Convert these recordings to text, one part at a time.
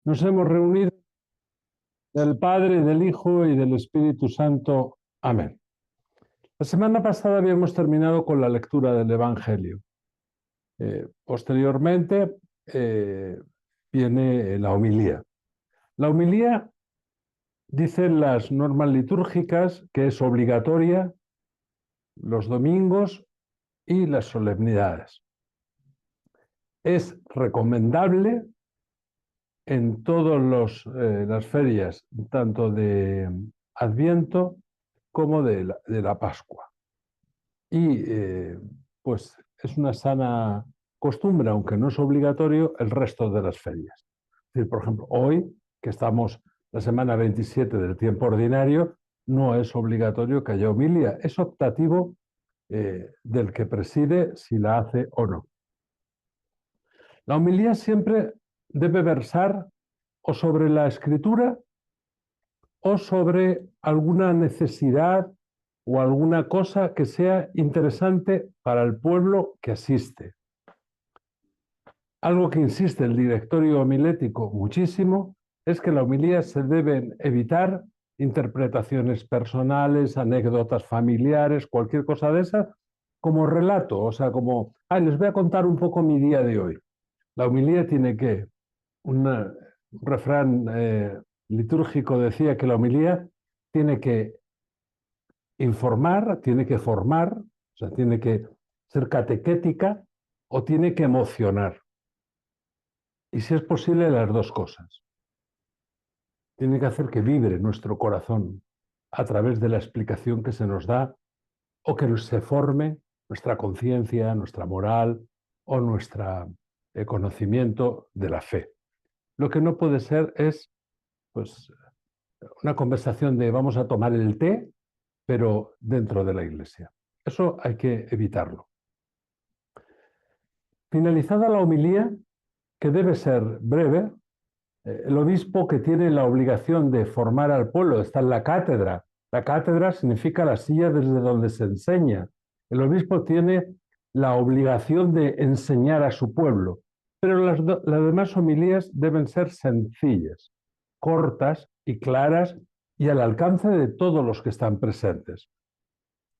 Nos hemos reunido del Padre, del Hijo y del Espíritu Santo. Amén. La semana pasada habíamos terminado con la lectura del Evangelio. Posteriormente viene la homilía. La homilía, dicen las normas litúrgicas, que es obligatoria los domingos y las solemnidades. Es recomendable en todas las ferias, tanto de Adviento como de la Pascua. Y pues es una sana costumbre, aunque no es obligatorio, el resto de las ferias. Es decir, por ejemplo, hoy, que estamos la semana 27 del tiempo ordinario, no es obligatorio que haya homilía, es optativo del que preside si la hace o no. La homilía siempre debe versar o sobre la escritura o sobre alguna necesidad o alguna cosa que sea interesante para el pueblo que asiste. Algo que insiste el directorio homilético muchísimo es que en la homilía se deben evitar interpretaciones personales, anécdotas familiares, cualquier cosa de esas, como relato, o sea, como, les voy a contar un poco mi día de hoy. La homilía tiene que, un refrán litúrgico decía que la homilía tiene que informar, tiene que formar, o sea, tiene que ser catequética o tiene que emocionar. Y si es posible, las dos cosas. Tiene que hacer que vibre nuestro corazón a través de la explicación que se nos da o que se forme nuestra conciencia, nuestra moral o nuestro conocimiento de la fe. Lo que no puede ser es pues, una conversación de vamos a tomar el té, pero dentro de la iglesia. Eso hay que evitarlo. Finalizada la homilía, que debe ser breve, el obispo, que tiene la obligación de formar al pueblo, está en la cátedra. La cátedra significa la silla desde donde se enseña. El obispo tiene la obligación de enseñar a su pueblo, pero las demás homilías deben ser sencillas, cortas y claras y al alcance de todos los que están presentes.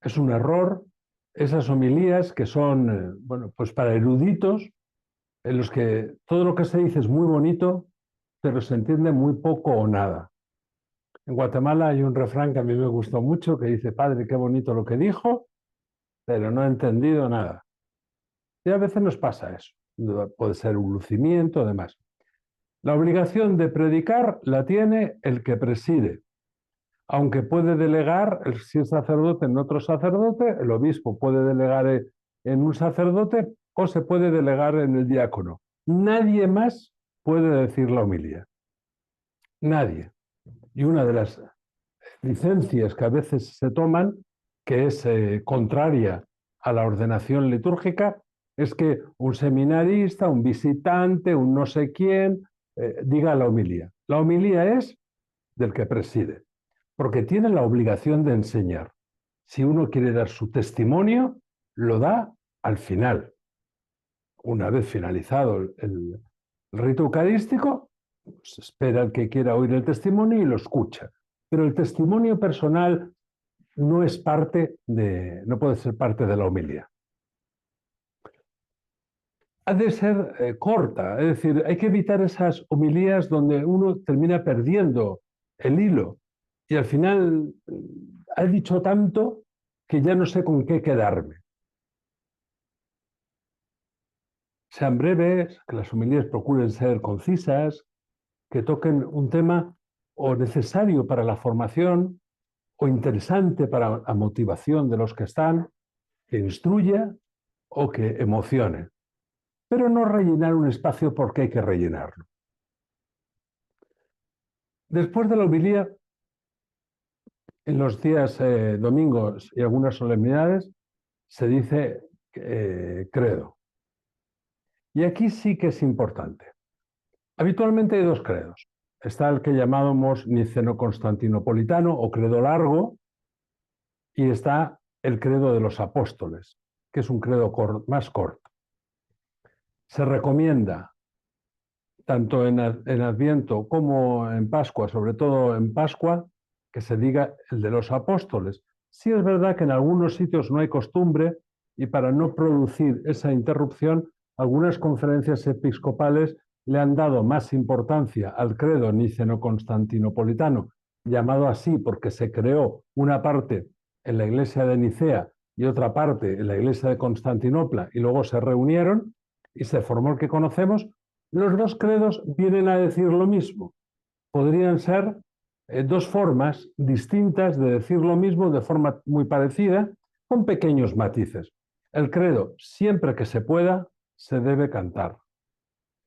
Es un error esas homilías que son, bueno, pues para eruditos, en los que todo lo que se dice es muy bonito, pero se entiende muy poco o nada. En Guatemala hay un refrán que a mí me gustó mucho que dice: padre, qué bonito lo que dijo, pero no he entendido nada. Y a veces nos pasa eso. Puede ser un lucimiento, además. La obligación de predicar la tiene el que preside, aunque puede delegar, si es sacerdote, en otro sacerdote, el obispo puede delegar en un sacerdote o se puede delegar en el diácono. Nadie más puede decir la homilía. Nadie. Y una de las licencias que a veces se toman, que es contraria a la ordenación litúrgica, es que un seminarista, un visitante, un no sé quién, diga la homilía. La homilía es del que preside, porque tiene la obligación de enseñar. Si uno quiere dar su testimonio, lo da al final. Una vez finalizado el rito eucarístico, se espera el que quiera oír el testimonio y lo escucha. Pero el testimonio personal no es no puede ser parte de la homilía. Ha de ser corta, es decir, hay que evitar esas homilías donde uno termina perdiendo el hilo y al final ha dicho tanto que ya no sé con qué quedarme. Sean breves, que las homilías procuren ser concisas, que toquen un tema o necesario para la formación o interesante para la motivación de los que están, que instruya o que emocione, pero no rellenar un espacio porque hay que rellenarlo. Después de la homilía, en los días domingos y algunas solemnidades, se dice credo. Y aquí sí que es importante. Habitualmente hay dos credos. Está el que llamamos niceno-constantinopolitano o credo largo, y está el credo de los apóstoles, que es un credo más corto. Se recomienda tanto en Adviento como en Pascua, sobre todo en Pascua, que se diga el de los apóstoles. Sí es verdad que en algunos sitios no hay costumbre y para no producir esa interrupción, algunas conferencias episcopales le han dado más importancia al credo niceno-constantinopolitano, llamado así porque se creó una parte en la iglesia de Nicea y otra parte en la iglesia de Constantinopla y luego se reunieron y se formó el que conocemos. Los dos credos vienen a decir lo mismo. Podrían ser dos formas distintas de decir lo mismo de forma muy parecida, con pequeños matices. El credo, siempre que se pueda, se debe cantar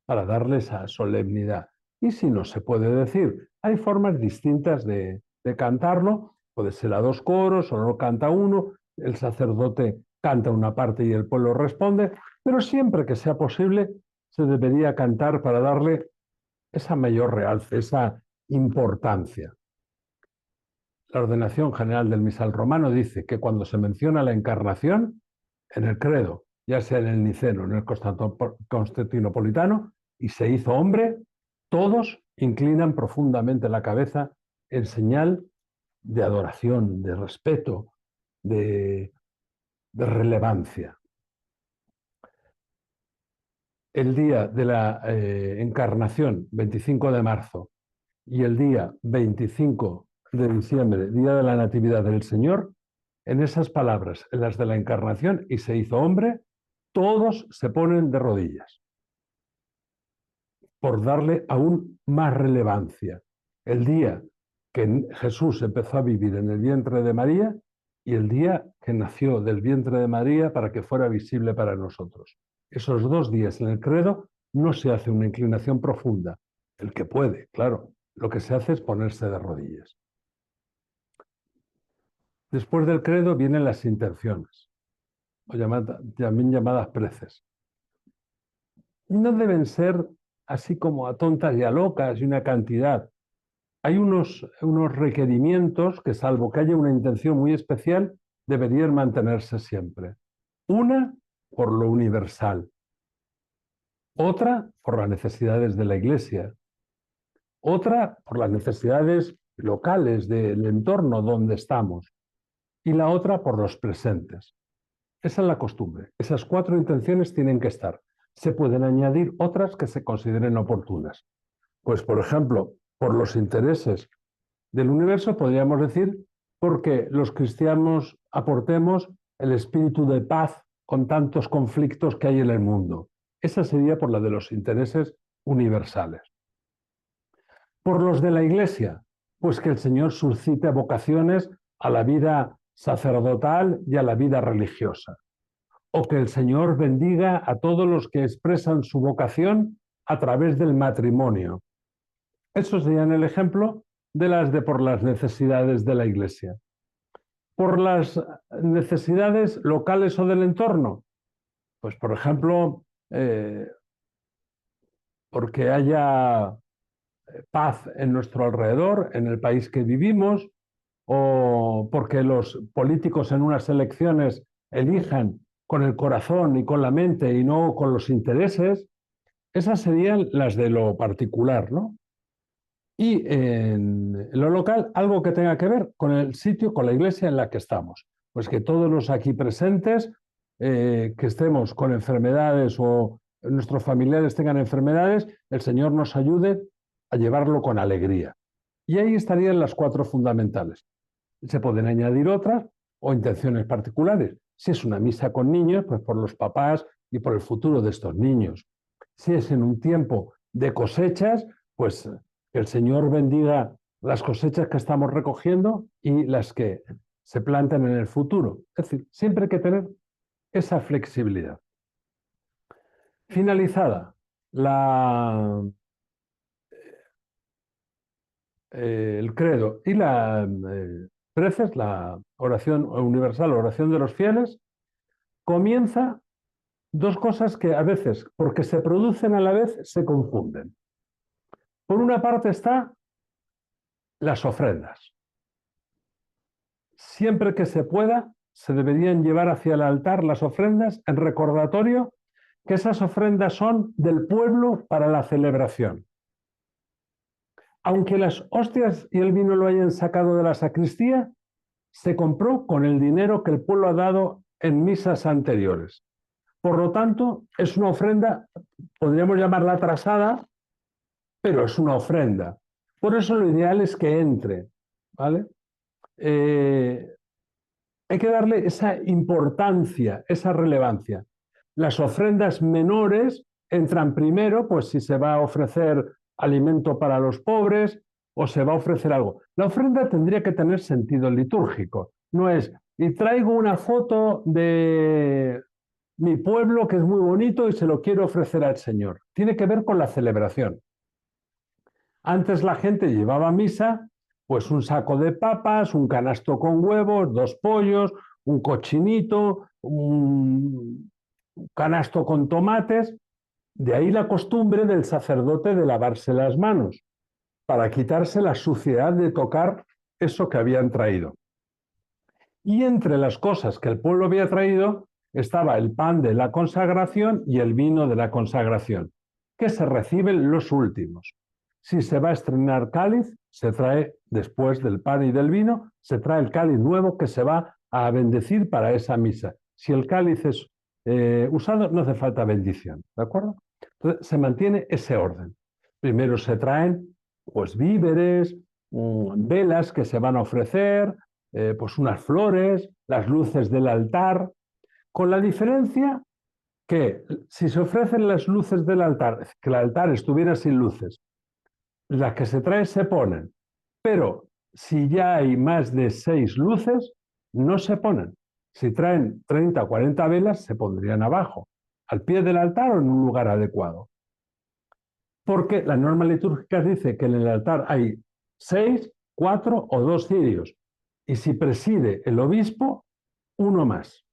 para darle esa solemnidad. Y si no se puede decir, hay formas distintas de cantarlo, puede ser a dos coros o no canta uno, el sacerdote canta una parte y el pueblo responde, pero siempre que sea posible se debería cantar para darle esa mayor realce, esa importancia. La ordenación general del misal romano dice que cuando se menciona la encarnación, en el credo, ya sea en el niceno o en el constantinopolitano, y se hizo hombre, todos inclinan profundamente la cabeza en señal de adoración, de respeto, de relevancia. El día de la encarnación, 25 de marzo, y el día 25 de diciembre, día de la Natividad del Señor, en esas palabras, en las de la encarnación, y se hizo hombre, todos se ponen de rodillas, por darle aún más relevancia. El día que Jesús empezó a vivir en el vientre de María y el día que nació del vientre de María para que fuera visible para nosotros. Esos dos días en el credo no se hace una inclinación profunda. El que puede, claro. Lo que se hace es ponerse de rodillas. Después del credo vienen las intenciones, o también llamadas preces. No deben ser así como a tontas y a locas y una cantidad. Hay unos requerimientos que, salvo que haya una intención muy especial, deberían mantenerse siempre. Una, por lo universal. Otra, por las necesidades de la Iglesia. Otra, por las necesidades locales del entorno donde estamos. Y la otra, por los presentes. Esa es la costumbre. Esas 4 intenciones tienen que estar. Se pueden añadir otras que se consideren oportunas. Pues, por ejemplo, por los intereses del universo, podríamos decir, porque los cristianos aportemos el espíritu de paz con tantos conflictos que hay en el mundo. Esa sería por la de los intereses universales. Por los de la Iglesia, pues que el Señor suscite vocaciones a la vida sacerdotal y a la vida religiosa. O que el Señor bendiga a todos los que expresan su vocación a través del matrimonio. Eso sería el ejemplo de por las necesidades de la Iglesia. Por las necesidades locales o del entorno, pues por ejemplo, porque haya paz en nuestro alrededor, en el país que vivimos, o porque los políticos en unas elecciones elijan con el corazón y con la mente y no con los intereses, esas serían las de lo particular, ¿no? Y en lo local, algo que tenga que ver con el sitio, con la iglesia en la que estamos. Pues que todos los aquí presentes, que estemos con enfermedades o nuestros familiares tengan enfermedades, el Señor nos ayude a llevarlo con alegría. Y ahí estarían las 4 fundamentales. Se pueden añadir otras o intenciones particulares. Si es una misa con niños, pues por los papás y por el futuro de estos niños. Si es en un tiempo de cosechas, pues que el Señor bendiga las cosechas que estamos recogiendo y las que se plantan en el futuro. Es decir, siempre hay que tener esa flexibilidad. Finalizada el credo y la preces, la oración universal, la oración de los fieles, comienza 2 cosas que a veces, porque se producen a la vez, se confunden. Por una parte está las ofrendas. Siempre que se pueda, se deberían llevar hacia el altar las ofrendas en recordatorio que esas ofrendas son del pueblo para la celebración. Aunque las hostias y el vino lo hayan sacado de la sacristía, se compró con el dinero que el pueblo ha dado en misas anteriores. Por lo tanto, es una ofrenda, podríamos llamarla atrasada, pero es una ofrenda. Por eso lo ideal es que entre, ¿vale? Hay que darle esa importancia, esa relevancia. Las ofrendas menores entran primero, pues si se va a ofrecer alimento para los pobres o se va a ofrecer algo. La ofrenda tendría que tener sentido litúrgico. No es, y traigo una foto de mi pueblo que es muy bonito y se lo quiero ofrecer al Señor. Tiene que ver con la celebración. Antes la gente llevaba a misa pues un saco de papas, un canasto con huevos, 2 pollos, un cochinito, un canasto con tomates. De ahí la costumbre del sacerdote de lavarse las manos para quitarse la suciedad de tocar eso que habían traído. Y entre las cosas que el pueblo había traído estaba el pan de la consagración y el vino de la consagración, que se reciben los últimos. Si se va a estrenar cáliz, se trae después del pan y del vino, se trae el cáliz nuevo que se va a bendecir para esa misa. Si el cáliz es usado, no hace falta bendición, ¿de acuerdo? Entonces se mantiene ese orden. Primero se traen pues víveres, velas que se van a ofrecer, pues unas flores, las luces del altar, con la diferencia que si se ofrecen las luces del altar, que el altar estuviera sin luces, las que se traen se ponen, pero si ya hay más de 6 luces, no se ponen. Si traen 30 o 40 velas, se pondrían abajo, al pie del altar o en un lugar adecuado. Porque la norma litúrgica dice que en el altar hay 6, 4 o 2 cirios. Y si preside el obispo, uno más,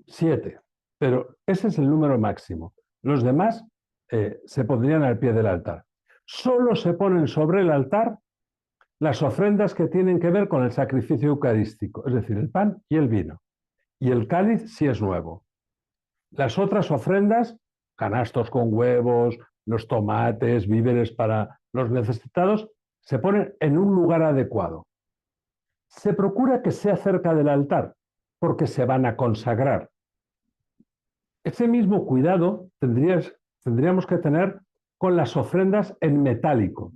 7. Pero ese es el número máximo. Los demás se pondrían al pie del altar. Solo se ponen sobre el altar las ofrendas que tienen que ver con el sacrificio eucarístico, es decir, el pan y el vino. Y el cáliz si es nuevo. Las otras ofrendas, canastos con huevos, los tomates, víveres para los necesitados, se ponen en un lugar adecuado. Se procura que sea cerca del altar, porque se van a consagrar. Ese mismo cuidado tendríamos que tener con las ofrendas en metálico.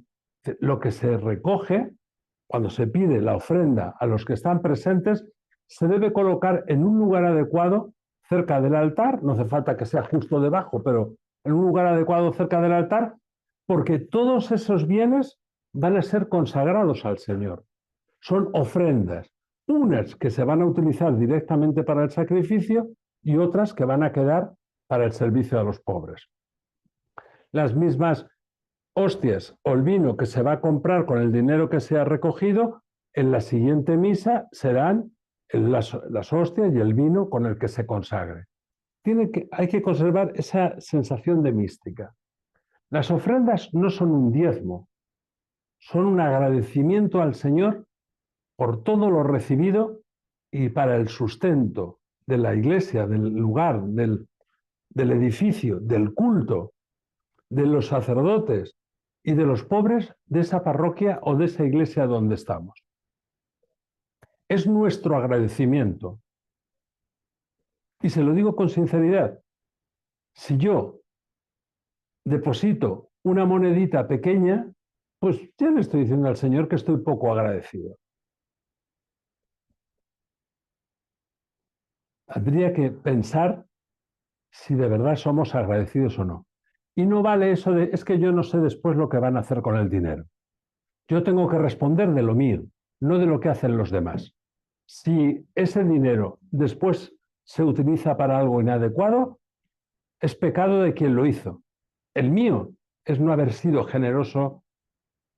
Lo que se recoge cuando se pide la ofrenda a los que están presentes se debe colocar en un lugar adecuado cerca del altar, no hace falta que sea justo debajo, pero en un lugar adecuado cerca del altar, porque todos esos bienes van a ser consagrados al Señor. Son ofrendas, unas que se van a utilizar directamente para el sacrificio y otras que van a quedar para el servicio a los pobres. Las mismas hostias o el vino que se va a comprar con el dinero que se ha recogido, en la siguiente misa serán las hostias y el vino con el que se consagre. Hay que conservar esa sensación de mística. Las ofrendas no son un diezmo, son un agradecimiento al Señor por todo lo recibido y para el sustento de la iglesia, del lugar, del edificio, del culto, de los sacerdotes y de los pobres de esa parroquia o de esa iglesia donde estamos. Es nuestro agradecimiento. Y se lo digo con sinceridad. Si yo deposito una monedita pequeña, pues ya le estoy diciendo al Señor que estoy poco agradecido. Habría que pensar si de verdad somos agradecidos o no. Y no vale eso de, es que yo no sé después lo que van a hacer con el dinero. Yo tengo que responder de lo mío, no de lo que hacen los demás. Si ese dinero después se utiliza para algo inadecuado, es pecado de quien lo hizo. El mío es no haber sido generoso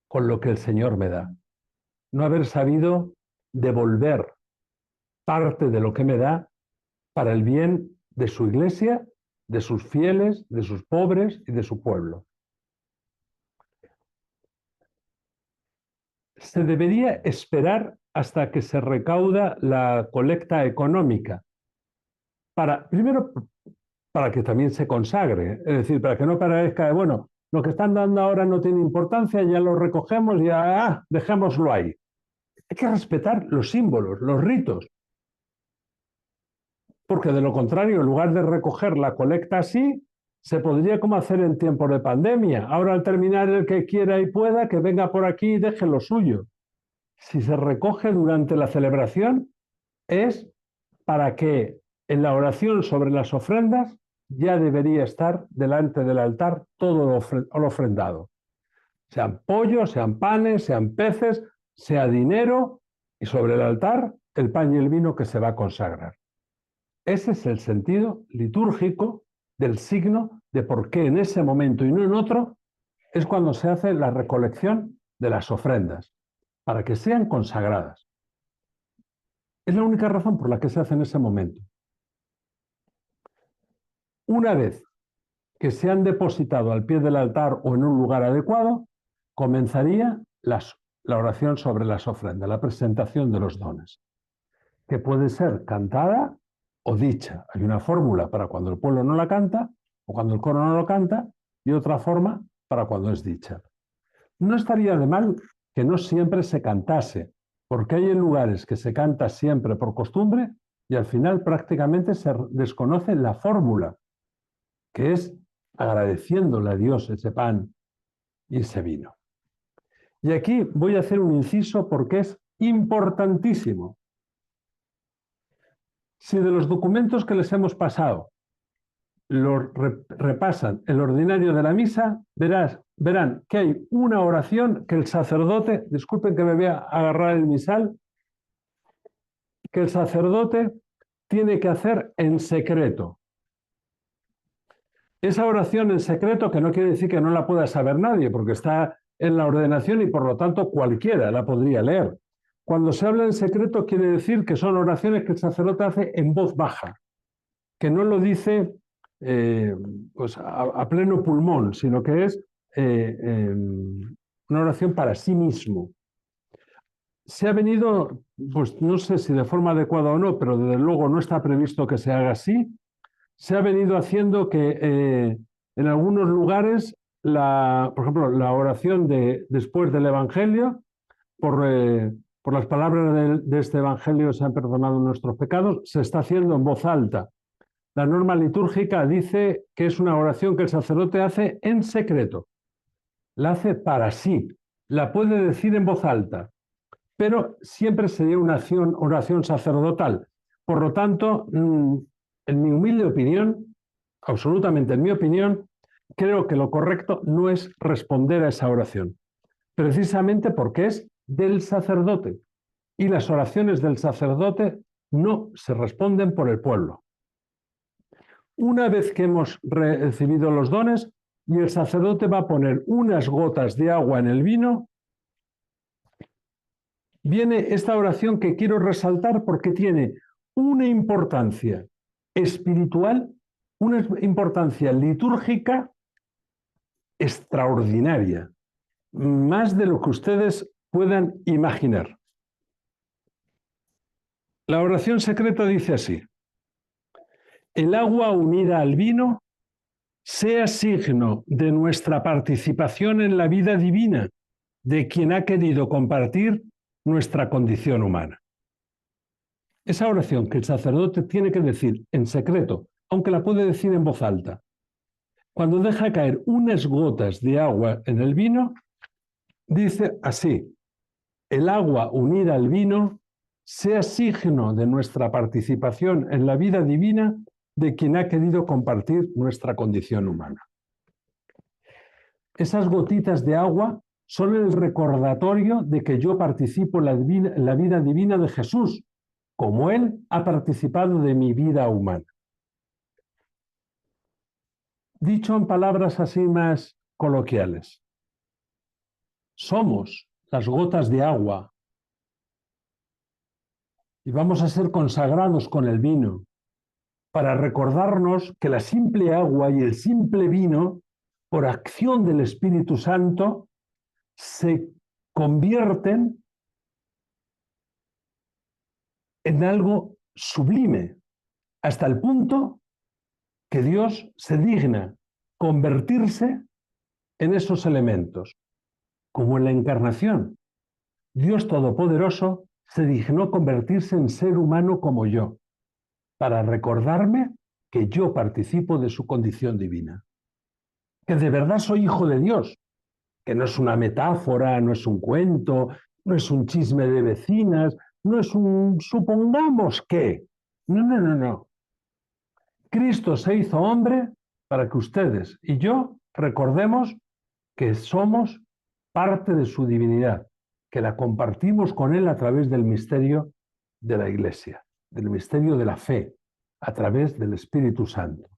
con lo que el Señor me da, no haber sabido devolver parte de lo que me da para el bien de su iglesia, de sus fieles, de sus pobres y de su pueblo. Se debería esperar hasta que se recauda la colecta económica para, primero, para que también se consagre. Es decir, para que no parezca de, bueno, lo que están dando ahora no tiene importancia, ya lo recogemos, ya dejémoslo ahí. Hay que respetar los símbolos, los ritos, porque de lo contrario, en lugar de recoger la colecta así, se podría como hacer en tiempos de pandemia. Ahora al terminar el que quiera y pueda, que venga por aquí y deje lo suyo. Si se recoge durante la celebración, es para que en la oración sobre las ofrendas ya debería estar delante del altar todo lo ofrendado. Sean pollos, sean panes, sean peces, sea dinero, y sobre el altar el pan y el vino que se va a consagrar. Ese es el sentido litúrgico del signo de por qué en ese momento y no en otro es cuando se hace la recolección de las ofrendas, para que sean consagradas. Es la única razón por la que se hace en ese momento. Una vez que se han depositado al pie del altar o en un lugar adecuado, comenzaría la oración sobre las ofrendas, la presentación de los dones, que puede ser cantada o dicha. Hay una fórmula para cuando el pueblo no la canta o cuando el coro no lo canta y otra forma para cuando es dicha. No estaría de mal que no siempre se cantase, porque hay en lugares que se canta siempre por costumbre y al final prácticamente se desconoce la fórmula, que es agradeciéndole a Dios ese pan y ese vino. Y aquí voy a hacer un inciso porque es importantísimo. Si de los documentos que les hemos pasado los repasan el ordinario de la misa, verán que hay una oración que el sacerdote, disculpen que me voy a agarrar el misal, que el sacerdote tiene que hacer en secreto. Esa oración en secreto, que no quiere decir que no la pueda saber nadie, porque está en la ordenación y por lo tanto cualquiera la podría leer. Cuando se habla en secreto quiere decir que son oraciones que el sacerdote hace en voz baja, que no lo dice pues a pleno pulmón, sino que es una oración para sí mismo. Se ha venido, pues no sé si de forma adecuada o no, pero desde luego no está previsto que se haga así. Se ha venido haciendo que en algunos lugares, por ejemplo, la oración después del Evangelio, por las palabras de este Evangelio se han perdonado nuestros pecados, se está haciendo en voz alta. La norma litúrgica dice que es una oración que el sacerdote hace en secreto. La hace para sí. La puede decir en voz alta, pero siempre sería una oración sacerdotal. Por lo tanto, en mi humilde opinión, absolutamente en mi opinión, creo que lo correcto no es responder a esa oración, precisamente porque es del sacerdote. Y las oraciones del sacerdote no se responden por el pueblo. Una vez que hemos recibido los dones, y el sacerdote va a poner unas gotas de agua en el vino, viene esta oración que quiero resaltar porque tiene una importancia espiritual, una importancia litúrgica extraordinaria, más de lo que ustedes puedan imaginar. La oración secreta dice así: el agua unida al vino sea signo de nuestra participación en la vida divina de quien ha querido compartir nuestra condición humana. Esa oración que el sacerdote tiene que decir en secreto, aunque la puede decir en voz alta, cuando deja caer unas gotas de agua en el vino, dice así: el agua unida al vino sea signo de nuestra participación en la vida divina de quien ha querido compartir nuestra condición humana. Esas gotitas de agua son el recordatorio de que yo participo en la vida divina de Jesús, como Él ha participado de mi vida humana. Dicho en palabras así más coloquiales, somos las gotas de agua y vamos a ser consagrados con el vino para recordarnos que la simple agua y el simple vino, por acción del Espíritu Santo, se convierten en algo sublime, hasta el punto que Dios se digna convertirse en esos elementos, como en la encarnación. Dios Todopoderoso se dignó convertirse en ser humano como yo, para recordarme que yo participo de su condición divina, que de verdad soy hijo de Dios, que no es una metáfora, no es un cuento, no es un chisme de vecinas, no es un supongamos que. No, no, no, no. Cristo se hizo hombre para que ustedes y yo recordemos que somos parte de su divinidad, que la compartimos con Él a través del misterio de la Iglesia, del misterio de la fe, a través del Espíritu Santo.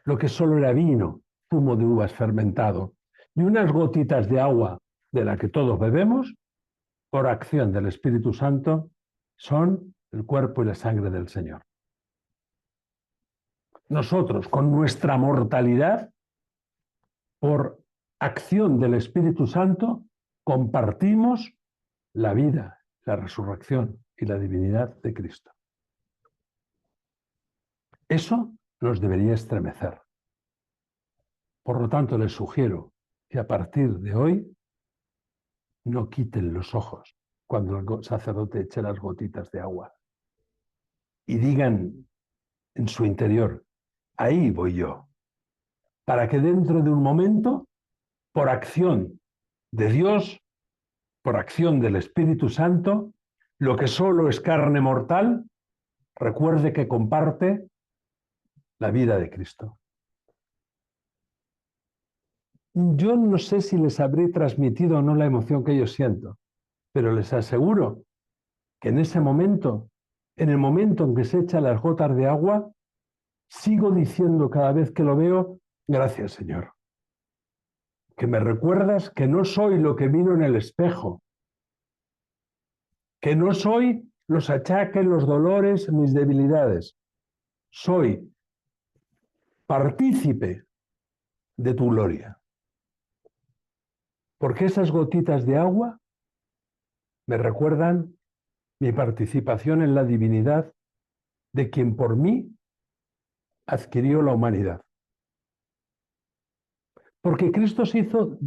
Lo que solo era vino, zumo de uvas fermentado y unas gotitas de agua de la que todos bebemos, por acción del Espíritu Santo, son el cuerpo y la sangre del Señor. Nosotros, con nuestra mortalidad, por acción del Espíritu Santo, compartimos la vida, la resurrección y la divinidad de Cristo. Eso nos debería estremecer. Por lo tanto, les sugiero que a partir de hoy no quiten los ojos cuando el sacerdote eche las gotitas de agua y digan en su interior, ahí voy yo, para que dentro de un momento, por acción de Dios, por acción del Espíritu Santo, lo que solo es carne mortal, recuerde que comparte la vida de Cristo. Yo no sé si les habré transmitido o no la emoción que yo siento, pero les aseguro que en ese momento, en el momento en que se echan las gotas de agua, sigo diciendo cada vez que lo veo, gracias, Señor, que me recuerdas que no soy lo que miro en el espejo, que no soy los achaques, los dolores, mis debilidades. Soy partícipe de tu gloria. Porque esas gotitas de agua me recuerdan mi participación en la divinidad de quien por mí adquirió la humanidad. Porque Cristo se hizo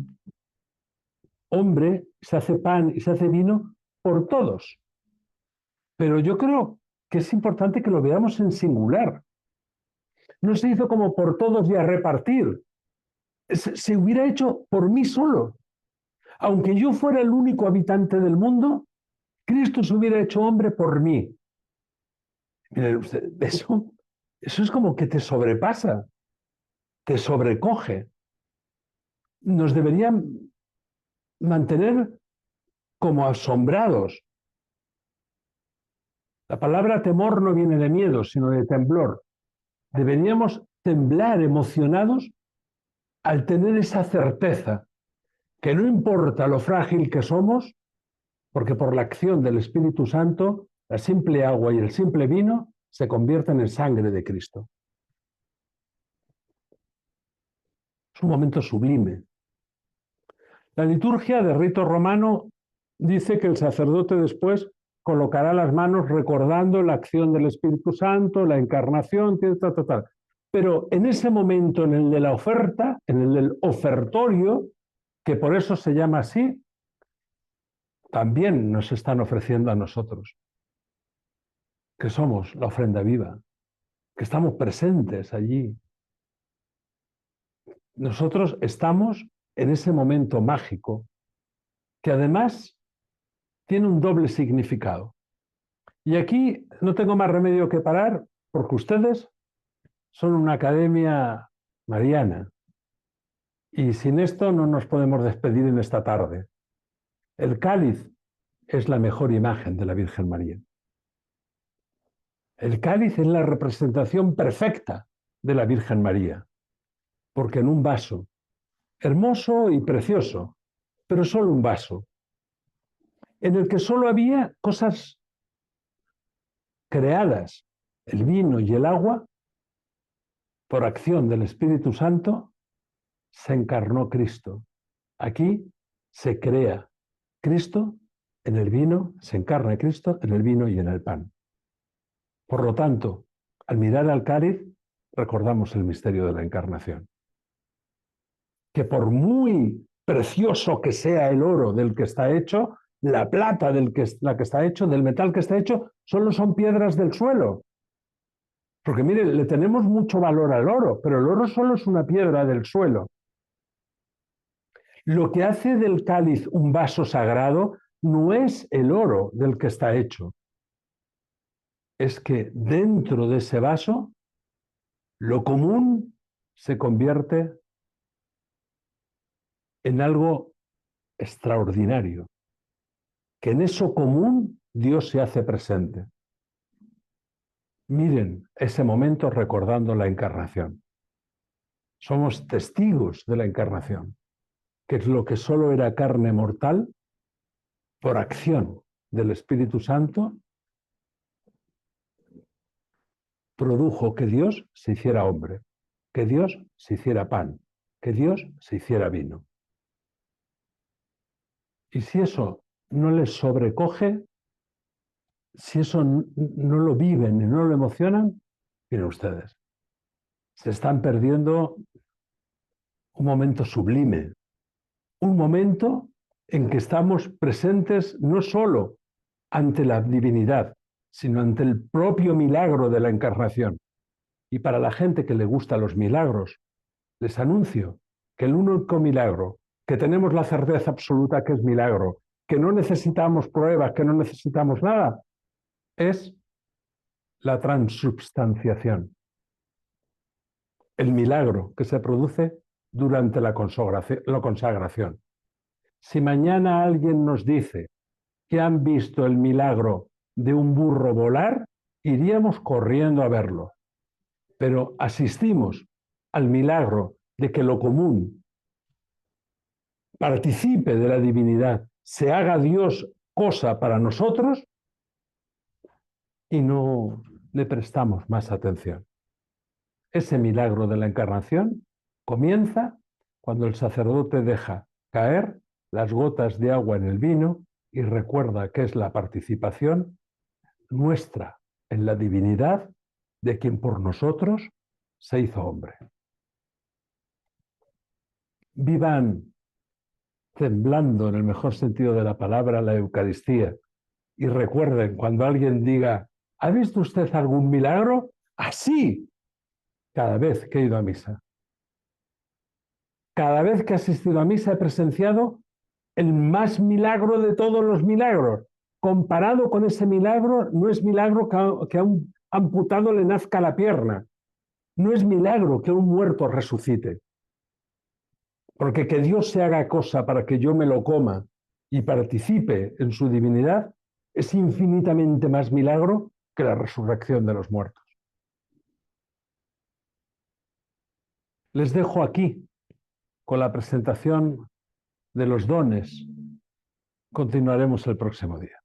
hombre, se hace pan y se hace vino por todos. Pero yo creo que es importante que lo veamos en singular. No se hizo como por todos y a repartir. Se hubiera hecho por mí solo. Aunque yo fuera el único habitante del mundo, Cristo se hubiera hecho hombre por mí. Miren usted, eso es como que te sobrepasa, te sobrecoge. Nos deberían mantener como asombrados. La palabra temor no viene de miedo, sino de temblor. Deberíamos temblar emocionados al tener esa certeza que no importa lo frágil que somos, porque por la acción del Espíritu Santo, la simple agua y el simple vino se convierten en sangre de Cristo. Es un momento sublime. La liturgia de rito romano dice que el sacerdote después colocará las manos recordando la acción del Espíritu Santo, la encarnación, tal. Pero en ese momento, en el de la oferta, en el del ofertorio, que por eso se llama así, también nos están ofreciendo a nosotros, que somos la ofrenda viva, que estamos presentes allí. Nosotros estamos en ese momento mágico, que además tiene un doble significado. Y aquí no tengo más remedio que parar, porque ustedes son una academia mariana. Y sin esto no nos podemos despedir en esta tarde. El cáliz es la mejor imagen de la Virgen María. El cáliz es la representación perfecta de la Virgen María, porque en un vaso, hermoso y precioso, pero solo un vaso, en el que solo había cosas creadas, el vino y el agua, por acción del Espíritu Santo, se encarnó Cristo. Aquí se crea Cristo en el vino, se encarna Cristo en el vino y en el pan. Por lo tanto, al mirar al cáliz, recordamos el misterio de la encarnación. Que por muy precioso que sea el oro del que está hecho, la plata la que está hecho, del metal que está hecho, solo son piedras del suelo. Porque mire, le tenemos mucho valor al oro, pero el oro solo es una piedra del suelo. Lo que hace del cáliz un vaso sagrado no es el oro del que está hecho, es que dentro de ese vaso lo común se convierte en algo extraordinario, que en eso común Dios se hace presente. Miren ese momento recordando la encarnación. Somos testigos de la encarnación, que es lo que solo era carne mortal, por acción del Espíritu Santo, produjo que Dios se hiciera hombre, que Dios se hiciera pan, que Dios se hiciera vino. Y si eso no les sobrecoge, si eso no lo viven y no lo emocionan, miren ustedes, se están perdiendo un momento sublime, un momento en que estamos presentes no solo ante la divinidad, sino ante el propio milagro de la encarnación. Y para la gente que le gustan los milagros, les anuncio que el único milagro, que tenemos la certeza absoluta que es milagro, que no necesitamos pruebas, que no necesitamos nada, es la transubstanciación. El milagro que se produce durante la consagración. Si mañana alguien nos dice que han visto el milagro de un burro volar, iríamos corriendo a verlo. Pero asistimos al milagro de que lo común participe de la divinidad, se haga Dios cosa para nosotros y no le prestamos más atención. Ese milagro de la encarnación comienza cuando el sacerdote deja caer las gotas de agua en el vino y recuerda que es la participación nuestra en la divinidad de quien por nosotros se hizo hombre. Vivan temblando en el mejor sentido de la palabra la Eucaristía y recuerden cuando alguien diga, ¿ha visto usted algún milagro? Así, cada vez que he ido a misa. Cada vez que he asistido a misa he presenciado el más milagro de todos los milagros. Comparado con ese milagro, no es milagro que a un amputado le nazca la pierna. No es milagro que un muerto resucite. Porque que Dios se haga cosa para que yo me lo coma y participe en su divinidad es infinitamente más milagro que la resurrección de los muertos. Les dejo aquí con la presentación de los dones. Continuaremos el próximo día.